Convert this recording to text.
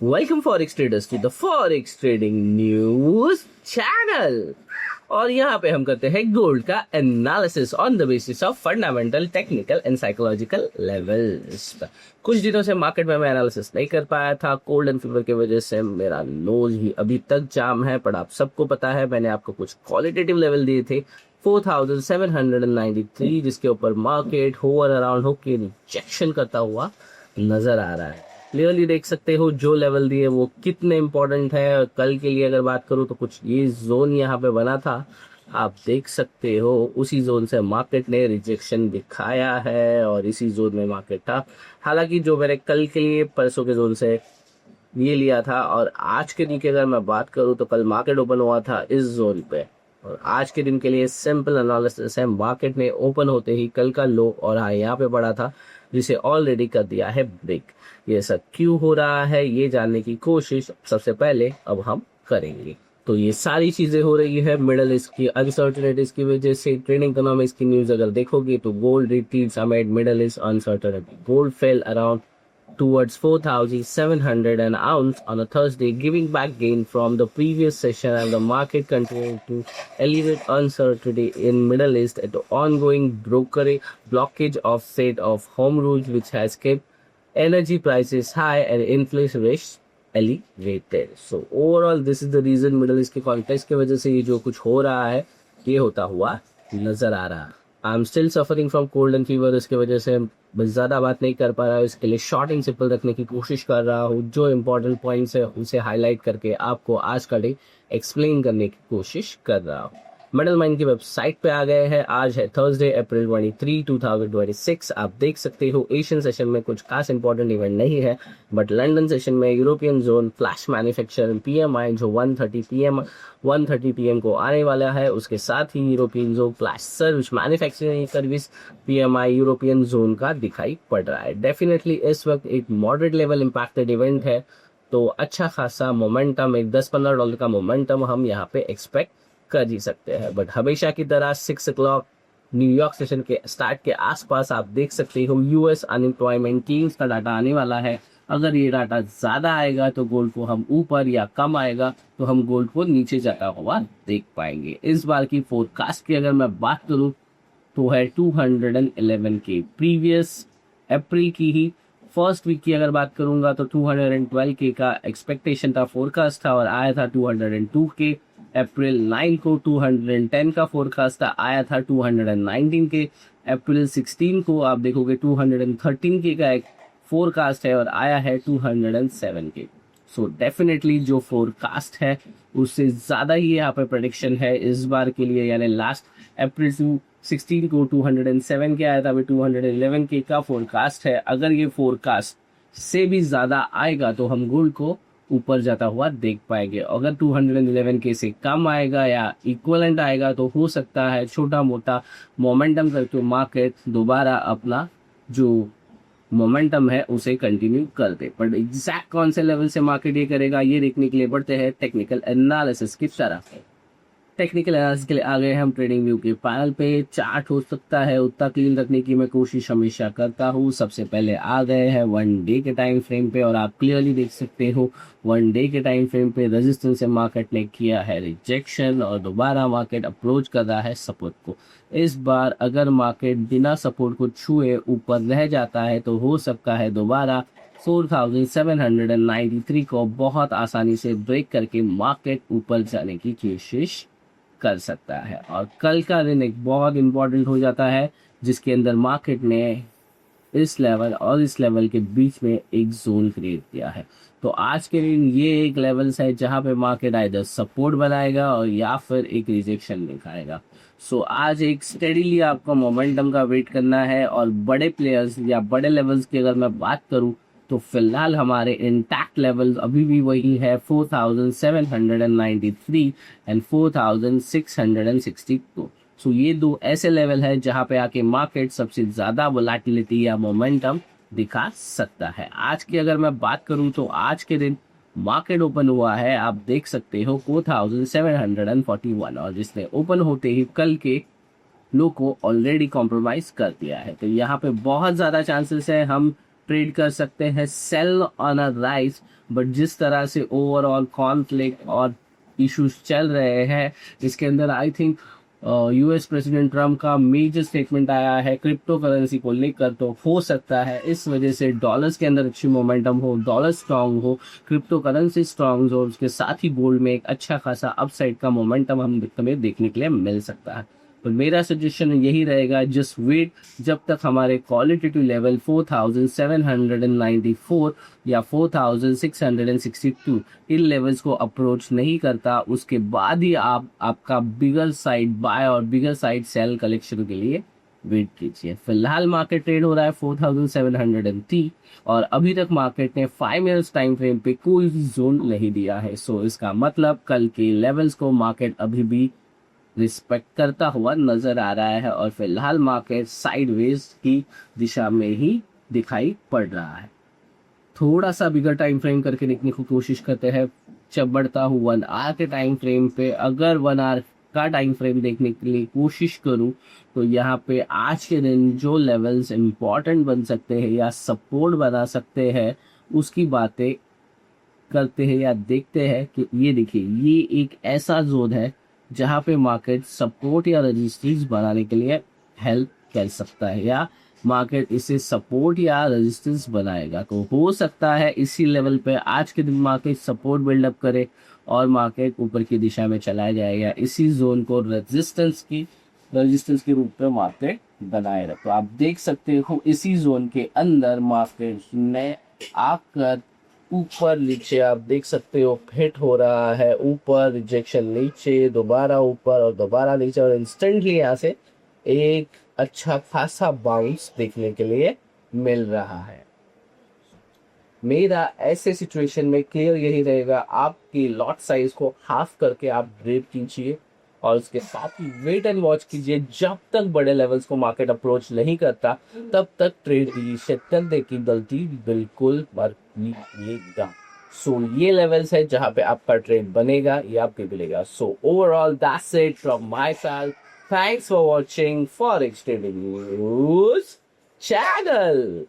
Welcome forex traders to the forex trading news channel. और यहाँ पे हम करते हैं गोल्ड का analysis on the basis of fundamental, technical and psychological levels. कुछ दिनों से मार्केट में मैं एनालिसिस नहीं कर पाया था, कोल्ड एंड फीवर की वजह से मेरा नोज ही अभी तक जाम है। पर आप सबको पता है मैंने आपको कुछ क्वालिटेटिव लेवल दिए थे 4793, जिसके ऊपर मार्केट होवर अराउंड होके रिजेक्शन करता हुआ नजर आ रहा है। क्लियरली देख सकते हो जो लेवल दिए वो कितने इंपॉर्टेंट है। कल के लिए अगर बात करूं तो कुछ ये जोन यहाँ पे बना था, आप देख सकते हो उसी जोन से मार्केट ने रिजेक्शन दिखाया है और इसी जोन में मार्केट था। हालांकि जो मैंने कल के लिए परसों के जोन से ये लिया था और आज के दिन की अगर मैं बात करूं तो कल मार्केट ओपन हुआ था इस जोन पे, और आज के दिन के लिए सिंपल एनालिसिस है। मार्केट ने ओपन होते ही कल का लो और हाई यहाँ पे बढ़ा था, जिसे ऑलरेडी कर दिया है ब्रेक। ये सब क्यों हो रहा है ये जानने की कोशिश सबसे पहले अब हम करेंगे। तो ये सारी चीजें हो रही है मिडल ईस्ट की अनसर्टेनिटीज की वजह से। ट्रेडिंग इकोनॉमिक्स की न्यूज अगर देखोगे तो gold retreats amid middle east uncertainty. Gold fail around towards 4,700 an ounce on a Thursday, giving back gain from the previous session, and the market continued to elevate uncertainty in Middle East at the ongoing blockage of Strait of Hormuz, which has kept energy prices high and inflation rates elevated. So overall, this is the reason Middle East के context की वजह से ये जो कुछ हो रहा है ये होता हुआ नजर आ रहा है। I am still suffering from cold and fever, इसकी वजह से बस ज़्यादा बात नहीं कर पा रहा हूँ। इसके लिए शॉर्ट एंड सिंपल रखने की कोशिश कर रहा हूँ। जो इंपॉर्टेंट पॉइंट्स है उसे हाईलाइट करके आपको आज का डे एक्सप्लेन करने की कोशिश कर रहा हूँ। मेटल माइन की वेबसाइट पे आ गए हैं। आज है थर्सडे अप्रैल 23, 2026। आप देख सकते हो एशियन सेशन में कुछ खास इंपॉर्टेंट इवेंट नहीं है, बट लंदन सेशन में European zone flash manufacturing PMI जो 130 पीएम को आने वाला है, उसके साथ ही European zone flash service manufacturing service PMI European zone का दिखाई पड़ रहा है। डेफिनेटली इस वक्त एक मॉडरेट लेवल इम्पैक्टेड इवेंट है, तो अच्छा खासा मोमेंटम, एक $10-15 का मोमेंटम हम यहाँ पे एक्सपेक्ट कर ही सकते हैं। बट हमेशा की तरह 6 o'clock न्यूयॉर्क सेशन के स्टार्ट के आसपास आप देख सकते हो यूएस अनएम्प्लॉयमेंट क्लेम्स का डाटा आने वाला है। अगर ये डाटा ज्यादा आएगा तो गोल्ड को हम ऊपर, या कम आएगा तो हम गोल्ड को नीचे जाता हुआ देख पाएंगे। इस बार की फोरकास्ट की अगर मैं बात करूं तो है 211 के। प्रीवियस अप्रैल की ही फर्स्ट वीक की अगर बात करूंगा तो 212 के का एक्सपेक्टेशन था, फोरकास्ट था, और आया था 202 के। अप्रैल 9 को 210 का फोरकास्ट था, आया था 219 के। अप्रैल 16 को आप देखोगे 213 के का एक फोरकास्ट है और आया है 207 के। सो डेफिनेटली जो फोरकास्ट है उससे ज़्यादा ही यहाँ पे प्रेडिक्शन है इस बार के लिए। यानी लास्ट अप्रैल 16 को 207 के आया था, अभी 211 के का फोरकास्ट है। अगर ये फोरकास्ट से भी ज़्यादा आएगा तो हम गोल्ड को ऊपर जाता हुआ देख पाएंगे। अगर 211 के से कम आएगा या इक्वलेंट आएगा तो हो सकता है छोटा मोटा मोमेंटम करके मार्केट दोबारा अपना जो मोमेंटम है उसे कंटिन्यू कर दे। पर एग्जैक्ट कौन से लेवल से मार्केट ये करेगा ये देखने के लिए बढ़ते हैं टेक्निकल एनालिसिस की तरफ। टेक्निकल एनालिसिस के लिए आ गए हम ट्रेडिंग व्यू के पैनल पे। चार्ट हो सकता है उतना क्लीन रखने की मैं कोशिश हमेशा करता हूँ। सबसे पहले आ गए हैं 1 डे के टाइम फ्रेम पे, और आप क्लियरली देख सकते हो 1 डे के टाइम फ्रेम पे रेजिस्टेंस से मार्केट ने किया है रिजेक्शन और दोबारा मार्केट अप्रोच कर रहा है सपोर्ट को। इस बार अगर मार्केट बिना सपोर्ट को छुए ऊपर रह जाता है तो हो सकता है दोबारा 4793 को बहुत आसानी से ब्रेक करके मार्केट ऊपर जाने की कोशिश कर सकता है। और कल का दिन एक बहुत इंपॉर्टेंट हो जाता है जिसके अंदर मार्केट ने इस लेवल और इस लेवल के बीच में एक जोन क्रिएट किया है। तो आज के दिन ये एक लेवल्स है जहां पे मार्केट आइदर सपोर्ट बनाएगा और या फिर एक रिजेक्शन दिखाएगा। सो आज एक स्टेडीली आपको मोमेंटम का वेट करना है। और बड़े प्लेयर्स या बड़े लेवल्स की अगर मैं बात करूं तो फिलहाल हमारे इंटैक्ट लेवल अभी भी वही है 4793 एंड 4662। सो ये दो ऐसे लेवल है जहां पे आके मार्केट सबसे ज्यादा वोलेटिलिटी या मोमेंटम दिखा सकता है। आज की अगर मैं बात करूं तो आज के दिन मार्केट ओपन हुआ है, आप देख सकते हो 4741, और जिसने ओपन होते ही कल के लो को ऑलरेडी कॉम्प्रोमाइज कर दिया है। तो यहाँ पे बहुत ज्यादा चांसेस है हम ट्रेड कर सकते हैं sell on a rise, but जिस तरह से ओवरऑल कॉन्फ्लिक्ट और इश्यूज चल रहे हैं इसके अंदर I think US president Trump का मेजर स्टेटमेंट आया है क्रिप्टो करेंसी को लेकर, तो हो सकता है इस वजह से डॉलर्स के अंदर अच्छी मोमेंटम हो, डॉलर स्ट्रांग हो, क्रिप्टो करेंसी स्ट्रांग हो, उसके साथ ही गोल्ड में एक अच्छा खासा अपसाइड का मोमेंटम हमें देखने के लिए मिल सकता है। तो मेरा सजेशन यही रहेगा, जस्ट वेट जब तक हमारे क्वालिटेटिव लेवल 4794 या 4662 इन लेवल्स को अप्रोच नहीं करता, उसके बाद ही आप आपका बिगर साइड बाय और बिगर साइड सेल कलेक्शन के लिए वेट कीजिए। फिलहाल मार्केट ट्रेड हो रहा है 4703 और अभी तक मार्केट ने 5 इयर्स टाइम फ्रेम पे कोई भी जोन नहीं दिया है। सो इसका मतलब कल के लेवल्स को मार्केट अभी भी रिस्पेक्ट करता हुआ नजर आ रहा है और फिलहाल मार्केट साइडवेज की दिशा में ही दिखाई पड़ रहा है। थोड़ा सा बिगर टाइम फ्रेम करके देखने की कोशिश करते हैं, जब बढ़ता हुआ 1 आवर के टाइम फ्रेम पे अगर 1 आवर का टाइम फ्रेम देखने के लिए कोशिश करूं तो यहाँ पे आज के दिन जो लेवल्स इंपॉर्टेंट बन सकते हैं या सपोर्ट बना सकते हैं उसकी बातें करते हैं या देखते हैं कि ये देखिए ये एक ऐसा जोन है जहां पे मार्केट सपोर्ट या रेजिस्टेंस बनाने के लिए हेल्प कर सकता है या मार्केट इसे सपोर्ट या रेजिस्टेंस बनाएगा। तो हो सकता है इसी लेवल पे आज के दिन मार्केट सपोर्ट बिल्डअप करे और मार्केट ऊपर की दिशा में चला जाएगा, इसी जोन को रेजिस्टेंस के रूप में मार्केट बनाए रहे। तो आप देख सकते हो इसी जोन के अंदर मार्केट ने आकर ऊपर नीचे आप देख सकते हो हिट हो रहा है, ऊपर रिजेक्शन, नीचे दोबारा ऊपर और दोबारा नीचे, और इंस्टेंटली यहाँ से एक अच्छा खासा बाउंस देखने के लिए मिल रहा है। मेरा ऐसे सिचुएशन में क्लियर यही रहेगा, आपकी लॉट साइज को हाफ करके आप ड्रेप कीजिए और उसके साथ ही वेट एंड वॉच कीजिए। जब तक बड़े लेवल्स को मार्केट अप्रोच नहीं करता तब तक ट्रेड कीजिए, धंधे की गलती बिल्कुल मत कीजिएगा। सो ये लेवल्स है जहां पे आपका ट्रेड बनेगा या आपके मिलेगा। So overall that's it from my side. Thanks for watching forex trading news channel.